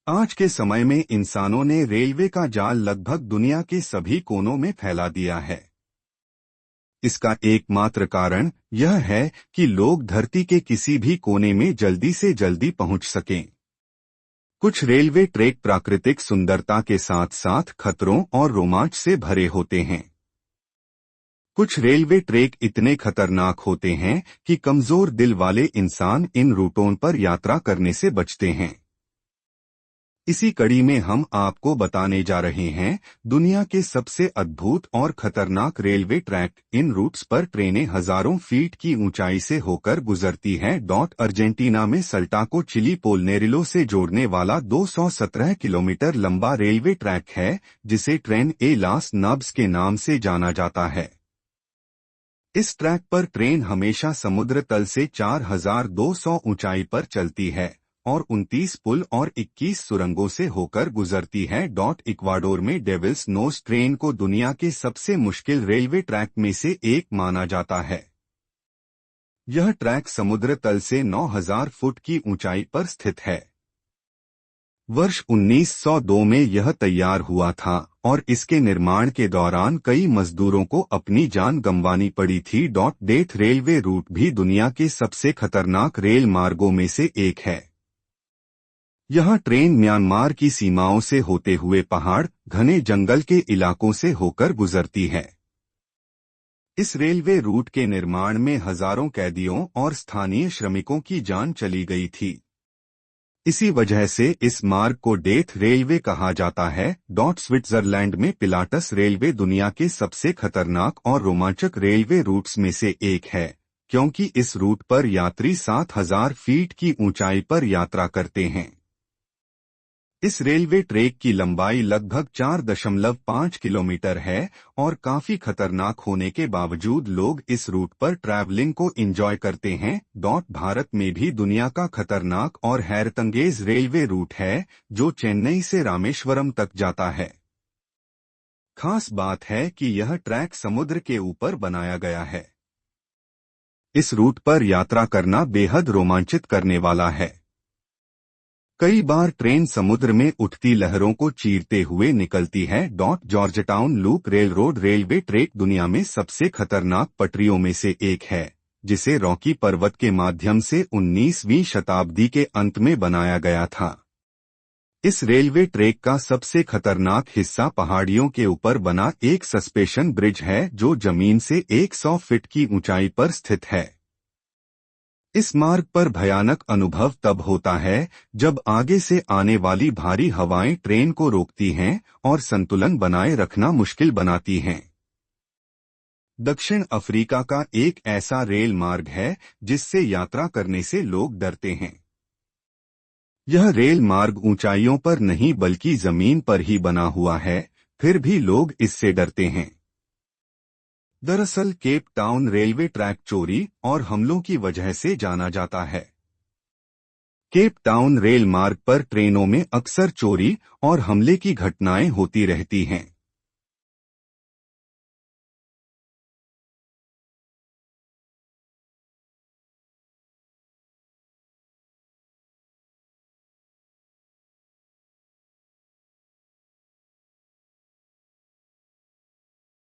आज के समय में इंसानों ने रेलवे का जाल लगभग दुनिया के सभी कोनों में फैला दिया है। इसका एकमात्र कारण यह है कि लोग धरती के किसी भी कोने में जल्दी से जल्दी पहुंच सकें। कुछ रेलवे ट्रैक प्राकृतिक सुंदरता के साथ साथ खतरों और रोमांच से भरे होते हैं। कुछ रेलवे ट्रैक इतने खतरनाक होते हैं कि कमजोर दिल वाले इंसान इन रूटों पर यात्रा करने से बचते हैं। इसी कड़ी में हम आपको बताने जा रहे हैं दुनिया के सबसे अद्भुत और खतरनाक रेलवे ट्रैक। इन रूट्स पर ट्रेनें हजारों फीट की ऊंचाई से होकर गुजरती हैं। अर्जेंटीना में सल्टा को चिली पोलनेरिलो से जोड़ने वाला 217 किलोमीटर लंबा रेलवे ट्रैक है, जिसे ट्रेन ए लास नब्स के नाम से जाना जाता है। इस ट्रैक पर ट्रेन हमेशा समुद्र तल से 4200 ऊंचाई पर चलती है और 29 पुल और 21 सुरंगों से होकर गुजरती है। इक्वाडोर में डेविल्स नोज ट्रेन को दुनिया के सबसे मुश्किल रेलवे ट्रैक में से एक माना जाता है। यह ट्रैक समुद्र तल से 9000 फुट की ऊंचाई पर स्थित है। वर्ष 1902 में यह तैयार हुआ था और इसके निर्माण के दौरान कई मजदूरों को अपनी जान गंवानी पड़ी थी। डेथ रेलवे रूट भी दुनिया के सबसे खतरनाक रेल मार्गों में से एक है। यह ट्रेन म्यांमार की सीमाओं से होते हुए पहाड़, घने जंगल के इलाकों से होकर गुजरती है। इस रेलवे रूट के निर्माण में हजारों कैदियों और स्थानीय श्रमिकों की जान चली गई थी। इसी वजह से इस मार्ग को डेथ रेलवे कहा जाता है। स्विट्जरलैंड में पिलाटस रेलवे दुनिया के सबसे खतरनाक और रोमांचक रेलवे रूट्स में से एक है, क्योंकि इस रूट पर यात्री 7000 फीट की ऊंचाई पर यात्रा करते हैं। इस रेलवे ट्रैक की लंबाई लगभग 4.5 किलोमीटर है और काफी खतरनाक होने के बावजूद लोग इस रूट पर ट्रैवलिंग को एंजॉय करते हैं। भारत में भी दुनिया का खतरनाक और हैरतअंगेज रेलवे रूट है, जो चेन्नई से रामेश्वरम तक जाता है। खास बात है कि यह ट्रैक समुद्र के ऊपर बनाया गया है। इस रूट पर यात्रा करना बेहद रोमांचित करने वाला है। कई बार ट्रेन समुद्र में उठती लहरों को चीरते हुए निकलती है। Georgetown loop railroad railway track दुनिया में सबसे खतरनाक पटरियों में से एक है, जिसे रॉकी पर्वत के माध्यम से 19वीं शताब्दी के अंत में बनाया गया था। इस रेलवे ट्रैक का सबसे खतरनाक हिस्सा पहाड़ियों के ऊपर बना एक सस्पेंशन ब्रिज है, जो जमीन से 100 फीट की ऊंचाई पर स्थित है। इस मार्ग पर भयानक अनुभव तब होता है जब आगे से आने वाली भारी हवाएं ट्रेन को रोकती हैं और संतुलन बनाए रखना मुश्किल बनाती हैं। दक्षिण अफ्रीका का एक ऐसा रेल मार्ग है जिससे यात्रा करने से लोग डरते हैं। यह रेल मार्ग ऊंचाइयों पर नहीं बल्कि जमीन पर ही बना हुआ है, फिर भी लोग इससे डरते हैं। दरअसल केप टाउन रेलवे ट्रैक चोरी और हमलों की वजह से जाना जाता है। केप टाउन रेल मार्ग पर ट्रेनों में अक्सर चोरी और हमले की घटनाएं होती रहती हैं।